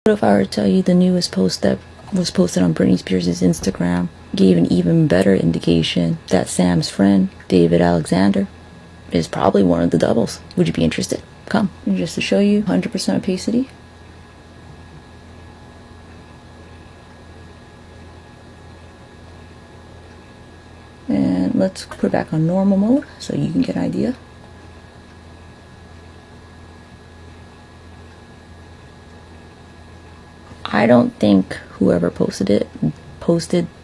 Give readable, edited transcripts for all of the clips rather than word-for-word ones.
What if I were to tell you the newest post that was posted on Britney Spears' Instagram gave an even better indication that Sam's friend, David Alexander, is probably one of the doubles? Would you be interested? Come, just to show you 100% opacity. And let's put it back on normal mode so you can get an idea. I don't think whoever posted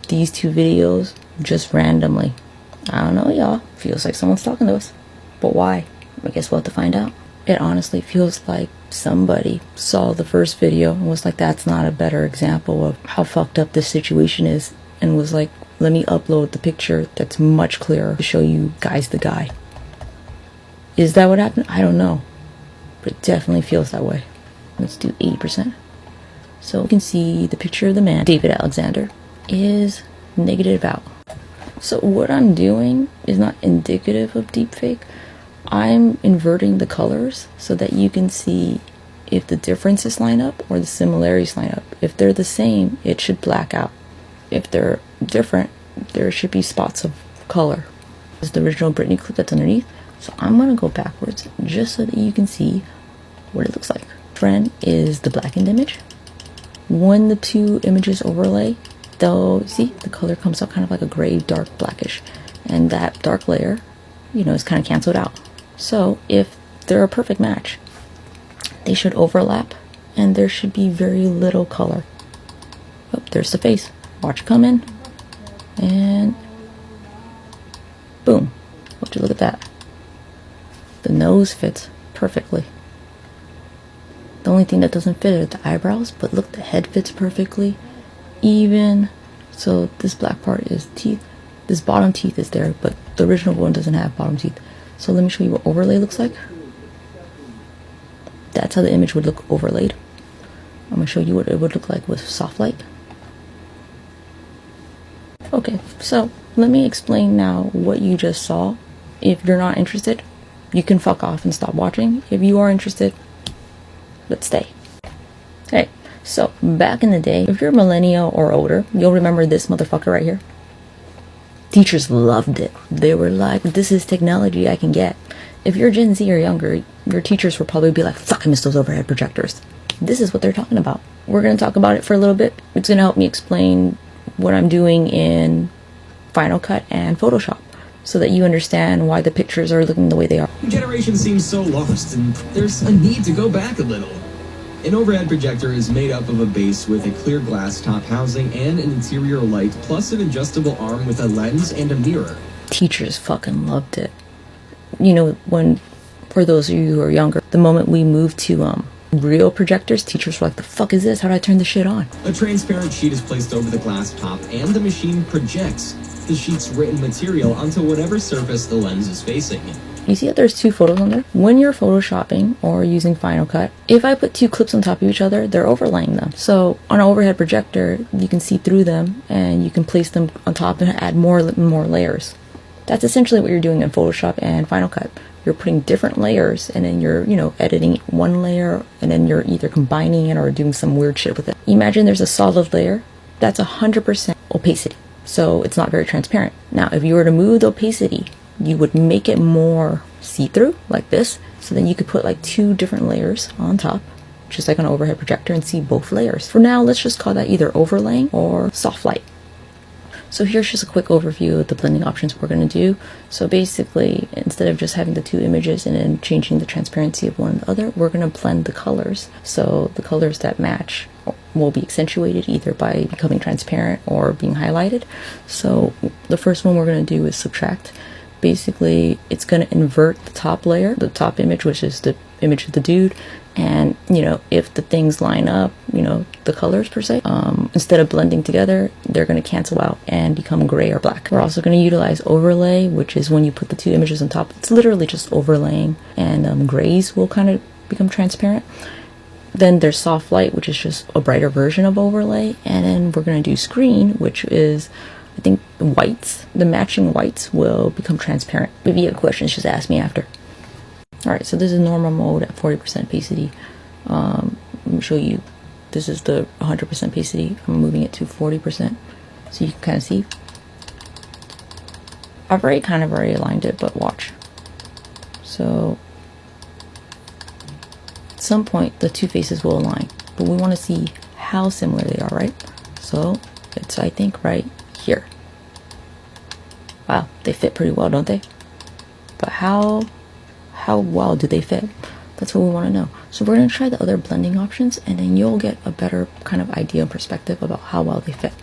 these two videos just randomly. I don't know, y'all. Feels like someone's talking to us. But why? I guess we'll have to find out. It honestly feels like somebody saw the first video and was like, that's not a better example of how fucked up this situation is, and was like, let me upload the picture that's much clearer to show you guys the guy. Is that what happened? I don't know. But it definitely feels that way. Let's do 80%. So you can see the picture of the man, David Alexander, is negative out. So what I'm doing is not indicative of deepfake. I'm inverting the colors so that you can see if the differences line up or the similarities line up. If they're the same, it should black out. If they're different, there should be spots of color. This is the original Britney clip that's underneath. So I'm going to go backwards just so that you can see what it looks like. Friend is the blackened image. When the two images overlay, though, see, the color comes out kind of like a gray, dark, blackish. And that dark layer, is kind of canceled out. So if they're a perfect match, they should overlap and there should be very little color. Oh, there's the face. Watch it come in. And boom. Would you look at that? The nose fits perfectly. The only thing that doesn't fit are the eyebrows, but look, the head fits perfectly. Even so, this black part is teeth. This bottom teeth is there, but the original one doesn't have bottom teeth. So let me show you what overlay looks like. That's how the image would look overlaid. I'm going to show you what it would look like with soft light. Okay, so let me explain now what you just saw. If you're not interested, you can fuck off and stop watching. If you are interested, let's stay. Hey, so back in the day, if you're a millennial or older, you'll remember this motherfucker right here. Teachers loved it. They were like, this is technology I can get. If you're Gen Z or younger, your teachers will probably be like, fuck, I miss those overhead projectors. This is what they're talking about. We're going to talk about it for a little bit. It's going to help me explain what I'm doing in Final Cut and Photoshop, so that you understand why the pictures are looking the way they are. Your generation seems so lost, and there's a need to go back a little. An overhead projector is made up of a base with a clear glass top housing and an interior light, plus an adjustable arm with a lens and a mirror. Teachers fucking loved it. For those of you who are younger, the moment we moved to real projectors, teachers were like, the fuck is this? How do I turn this shit on? A transparent sheet is placed over the glass top, and the machine projects the sheet's written material onto whatever surface the lens is facing. You see that there's two photos on there? When you're photoshopping or using Final Cut, if I put two clips on top of each other, they're overlaying them. So on an overhead projector, you can see through them and you can place them on top and add more layers. That's essentially what you're doing in Photoshop and Final Cut. You're putting different layers and then you're, editing one layer and then you're either combining it or doing some weird shit with it. Imagine there's a solid layer. That's 100% opacity. So it's not very transparent. Now, if you were to move the opacity, you would make it more see-through like this. So then you could put like two different layers on top, just like an overhead projector, and see both layers. For now, let's just call that either overlaying or soft light. So here's just a quick overview of the blending options we're going to do. So basically, instead of just having the two images and then changing the transparency of one and the other, we're going to blend the colors. So the colors that match will be accentuated either by becoming transparent or being highlighted. So the first one we're going to do is subtract. Basically, it's going to invert the top layer, the top image, which is the image of the dude. And, if the things line up, the colors per se, instead of blending together, they're going to cancel out and become gray or black. We're also going to utilize overlay, which is when you put the two images on top. It's literally just overlaying, and grays will kind of become transparent. Then there's soft light, which is just a brighter version of overlay. And then we're going to do screen, which is, I think, whites. The matching whites will become transparent. If you have questions, just ask me after. Alright, so this is normal mode at 40% opacity. Let me show you This is the 100% opacity. I'm moving it to 40%. So you can kind of see. I've already aligned it, but watch. So at some point the two faces will align, but we want to see how similar they are, right? So it's, I think, right here. Wow, they fit pretty well, don't they? But how well do they fit? That's what we want to know. So we're going to try the other blending options, and then you'll get a better kind of idea and perspective about how well they fit.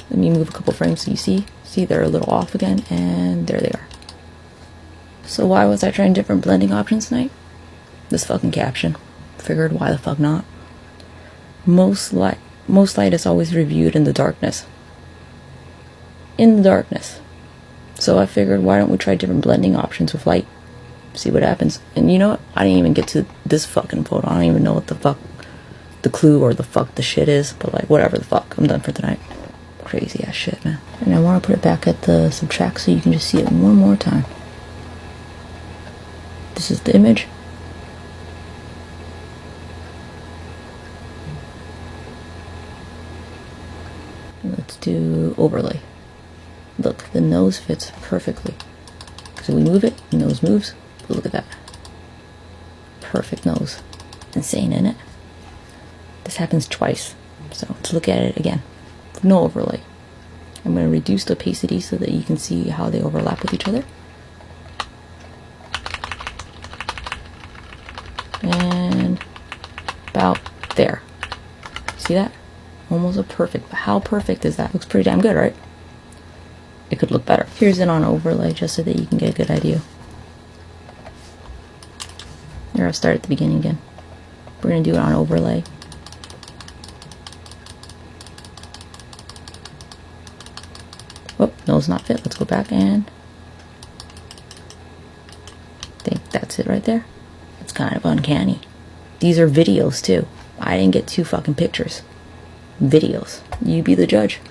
Let me move a couple frames so you see. See, they're a little off again, and there they are. So why was I trying different blending options tonight? This fucking caption. Figured, why the fuck not? Most light is always reviewed in the darkness. In the darkness. So I figured, why don't we try different blending options with light? See what happens. And you know what? I didn't even get to this fucking photo. I don't even know what the fuck the clue or the fuck the shit is. But like, whatever the fuck. I'm done for tonight. Crazy ass shit, man. And I want to put it back at the subtract so you can just see it one more time. This is the image. Let's do overlay. Look, the nose fits perfectly. So we move it, the nose moves. But look at that. Perfect nose. Insane, isn't it? This happens twice. So let's look at it again. No overlay. I'm going to reduce the opacity so that you can see how they overlap with each other. And about there. See that? Almost a perfect. But how perfect is that? Looks pretty damn good, right? It could look better. Here's it on overlay just so that you can get a good idea. Here, I'll start at the beginning again. We're going to do it on overlay. Oh, nose not fit. Let's go back and I think that's it right there. It's kind of uncanny. These are videos too. I didn't get 2 fucking pictures. Videos. You be the judge.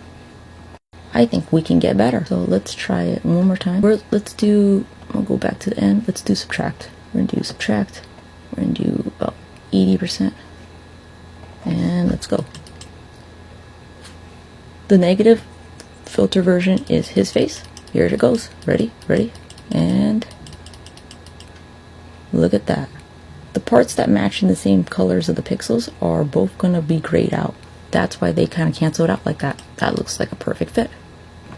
I think we can get better. So let's try it one more time. I'll go back to the end. Let's do subtract. We're going to do subtract. We're going to do about 80%. And let's go. The negative filter version is his face. Here it goes. Ready? And look at that. The parts that match in the same colors of the pixels are both going to be grayed out. That's why they kind of cancel it out like that. That looks like a perfect fit.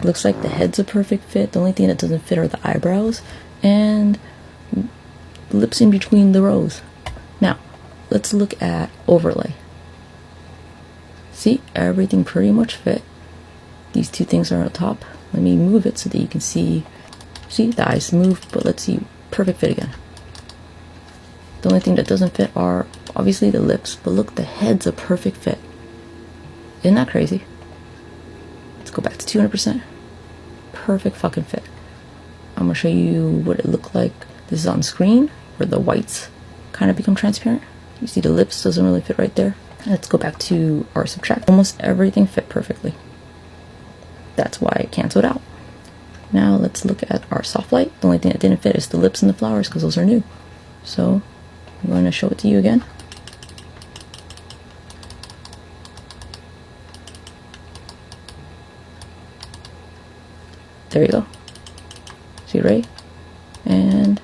Looks like the head's a perfect fit. The only thing that doesn't fit are the eyebrows and lips in between the rows. Now, let's look at overlay. See, everything pretty much fit. These 2 things are on top. Let me move it so that you can see. See, the eyes move, but let's see. Perfect fit again. The only thing that doesn't fit are obviously the lips, but look, the head's a perfect fit. Isn't that crazy? Let's go back to 200%. Perfect fucking fit. I'm gonna show you what it looked like. This is on screen where the whites kind of become transparent. You see the lips doesn't really fit right there. Let's go back to our subtract. Almost everything fit perfectly. That's why it canceled out. Now let's look at our soft light. The only thing that didn't fit is the lips and the flowers because those are new. So I'm going to show it to you again. There you go. See, right? And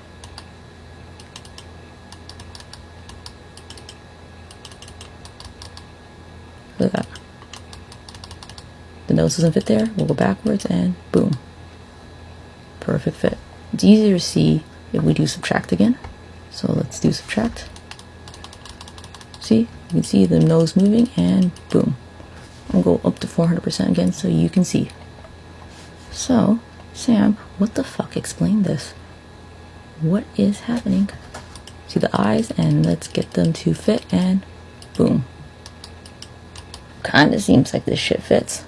look at that. The nose doesn't fit there. We'll go backwards and boom. Perfect fit. It's easier to see if we do subtract again. So let's do subtract. See? You can see the nose moving and boom. I'll go up to 400% again so you can see. So, Sam, what the fuck? Explain this. What is happening? See the eyes and let's get them to fit and boom. Kinda seems like this shit fits.